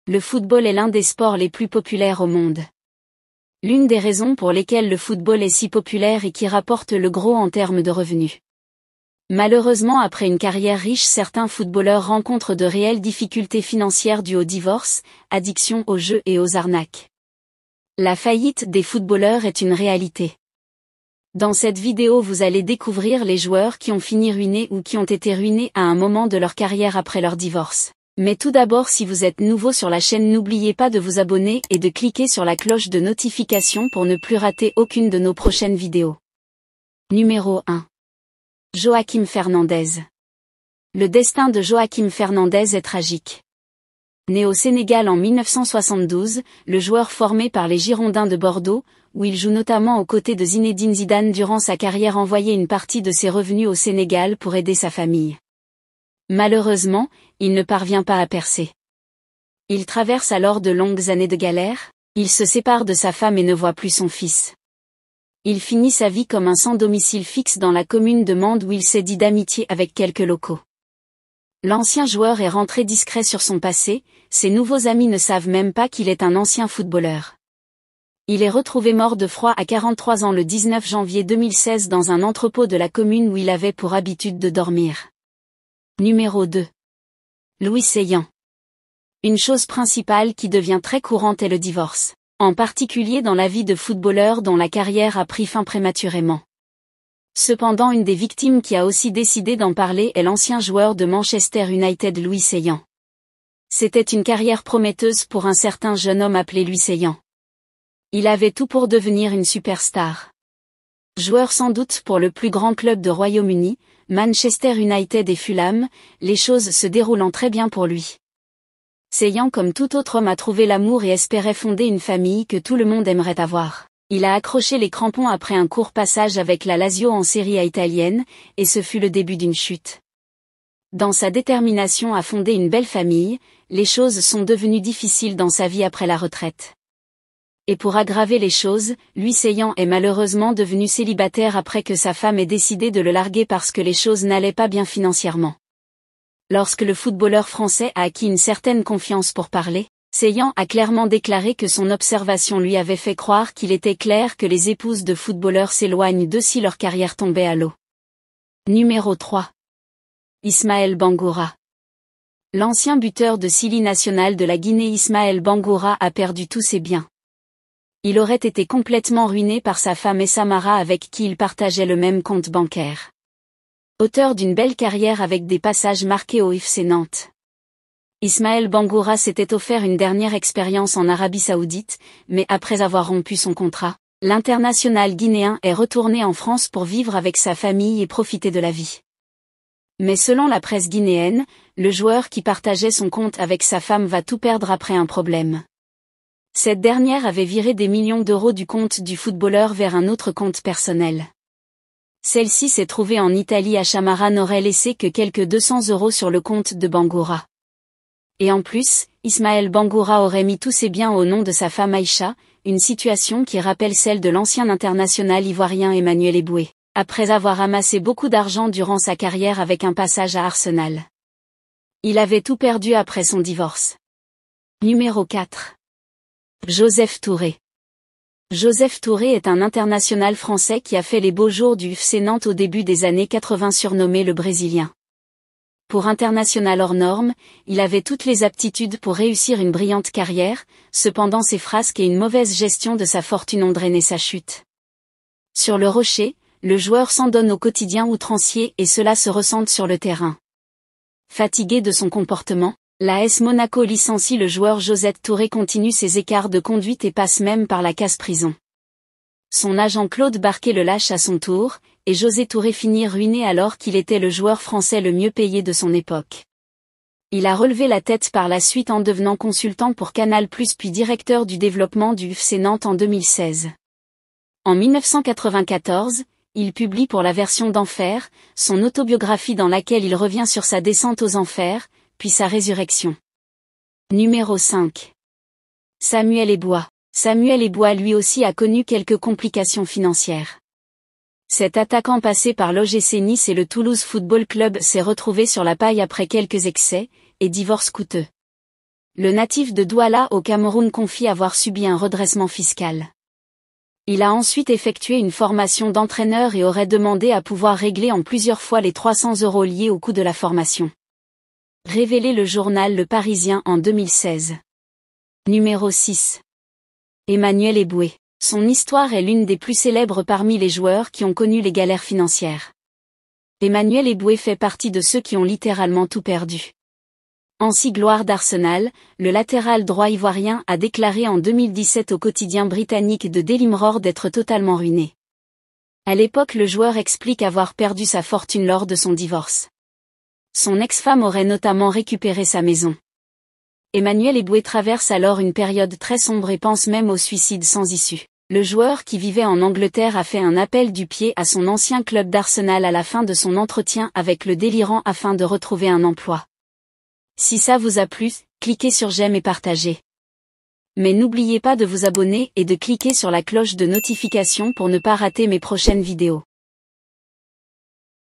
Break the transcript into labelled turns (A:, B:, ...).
A: Le football est l'un des sports les plus populaires au monde. L'une des raisons pour lesquelles le football est si populaire et qui rapporte le gros en termes de revenus. Malheureusement, après une carrière riche, certains footballeurs rencontrent de réelles difficultés financières dues au divorce, addiction aux jeux et aux arnaques. La faillite des footballeurs est une réalité. Dans cette vidéo, vous allez découvrir les joueurs qui ont fini ruinés ou qui ont été ruinés à un moment de leur carrière après leur divorce. Mais tout d'abord, si vous êtes nouveau sur la chaîne, n'oubliez pas de vous abonner et de cliquer sur la cloche de notification pour ne plus rater aucune de nos prochaines vidéos. Numéro 1. Joaquim Fernandez. Le destin de Joaquim Fernandez est tragique. Né au Sénégal en 1972, le joueur formé par les Girondins de Bordeaux, où il joue notamment aux côtés de Zinedine Zidane durant sa carrière, envoyait une partie de ses revenus au Sénégal pour aider sa famille. Malheureusement, il ne parvient pas à percer. Il traverse alors de longues années de galère, il se sépare de sa femme et ne voit plus son fils. Il finit sa vie comme un sans domicile fixe dans la commune de Mende où il s'est lié d'amitié avec quelques locaux. L'ancien joueur est rentré discret sur son passé, ses nouveaux amis ne savent même pas qu'il est un ancien footballeur. Il est retrouvé mort de froid à 43 ans le 19 janvier 2016 dans un entrepôt de la commune où il avait pour habitude de dormir. Numéro 2. Louis Seillan. Une chose principale qui devient très courante est le divorce, en particulier dans la vie de footballeurs dont la carrière a pris fin prématurément. Cependant, une des victimes qui a aussi décidé d'en parler est l'ancien joueur de Manchester United Louis Seillan. C'était une carrière prometteuse pour un certain jeune homme appelé Louis Seillan. Il avait tout pour devenir une superstar. Joueur sans doute pour le plus grand club de Royaume-Uni, Manchester United et Fulham, les choses se déroulant très bien pour lui. Seillan, comme tout autre homme, a trouvé l'amour et espérait fonder une famille que tout le monde aimerait avoir. Il a accroché les crampons après un court passage avec la Lazio en Serie A italienne, et ce fut le début d'une chute. Dans sa détermination à fonder une belle famille, les choses sont devenues difficiles dans sa vie après la retraite. Et pour aggraver les choses, Louis Seillan est malheureusement devenu célibataire après que sa femme ait décidé de le larguer parce que les choses n'allaient pas bien financièrement. Lorsque le footballeur français a acquis une certaine confiance pour parler, Seillan a clairement déclaré que son observation lui avait fait croire qu'il était clair que les épouses de footballeurs s'éloignent d'eux si leur carrière tombait à l'eau. Numéro 3. Ismaël Bangoura. L'ancien buteur de Sili National de la Guinée, Ismaël Bangoura, a perdu tous ses biens. Il aurait été complètement ruiné par sa femme Essamara avec qui il partageait le même compte bancaire. Auteur d'une belle carrière avec des passages marqués au FC Nantes. Ismaël Bangoura s'était offert une dernière expérience en Arabie Saoudite, mais après avoir rompu son contrat, l'international guinéen est retourné en France pour vivre avec sa famille et profiter de la vie. Mais selon la presse guinéenne, le joueur qui partageait son compte avec sa femme va tout perdre après un problème. Cette dernière avait viré des millions d'euros du compte du footballeur vers un autre compte personnel. Celle-ci s'est trouvée en Italie. Chamara n'aurait laissé que quelques 200 € sur le compte de Bangoura. Et en plus, Ismaël Bangoura aurait mis tous ses biens au nom de sa femme Aïcha, une situation qui rappelle celle de l'ancien international ivoirien Emmanuel Eboué, après avoir amassé beaucoup d'argent durant sa carrière avec un passage à Arsenal. Il avait tout perdu après son divorce. Numéro 4. Joseph Touré. Joseph Touré est un international français qui a fait les beaux jours du FC Nantes au début des années 80, surnommé le Brésilien. Pour international hors norme, il avait toutes les aptitudes pour réussir une brillante carrière, cependant ses frasques et une mauvaise gestion de sa fortune ont drainé sa chute. Sur le rocher, le joueur s'en donne au quotidien outrancier et cela se ressent sur le terrain. Fatigué de son comportement, l'AS Monaco licencie le joueur. Joseph Touré continue ses écarts de conduite et passe même par la case-prison. Son agent Claude Barquet le lâche à son tour, et José Touré finit ruiné alors qu'il était le joueur français le mieux payé de son époque. Il a relevé la tête par la suite en devenant consultant pour Canal+, puis directeur du développement du FC Nantes en 2016. En 1994, il publie pour la version d'Enfer, son autobiographie dans laquelle il revient sur sa descente aux enfers, puis sa résurrection. Numéro 5. Samuel Eboa. Samuel Eboa lui aussi a connu quelques complications financières. Cet attaquant passé par l'OGC Nice et le Toulouse Football Club s'est retrouvé sur la paille après quelques excès, et divorce coûteux. Le natif de Douala au Cameroun confie avoir subi un redressement fiscal. Il a ensuite effectué une formation d'entraîneur et aurait demandé à pouvoir régler en plusieurs fois les 300 € liés au coût de la formation. Révélé le journal Le Parisien en 2016. Numéro 6. Emmanuel Eboué. Son histoire est l'une des plus célèbres parmi les joueurs qui ont connu les galères financières. Emmanuel Eboué fait partie de ceux qui ont littéralement tout perdu. Ancien gloire d'Arsenal, le latéral droit ivoirien a déclaré en 2017 au quotidien britannique de Daily Mirror d'être totalement ruiné. À l'époque, le joueur explique avoir perdu sa fortune lors de son divorce. Son ex-femme aurait notamment récupéré sa maison. Emmanuel Eboué traverse alors une période très sombre et pense même au suicide sans issue. Le joueur qui vivait en Angleterre a fait un appel du pied à son ancien club d'Arsenal à la fin de son entretien avec le délirant afin de retrouver un emploi. Si ça vous a plu, cliquez sur j'aime et partagez. Mais n'oubliez pas de vous abonner et de cliquer sur la cloche de notification pour ne pas rater mes prochaines vidéos.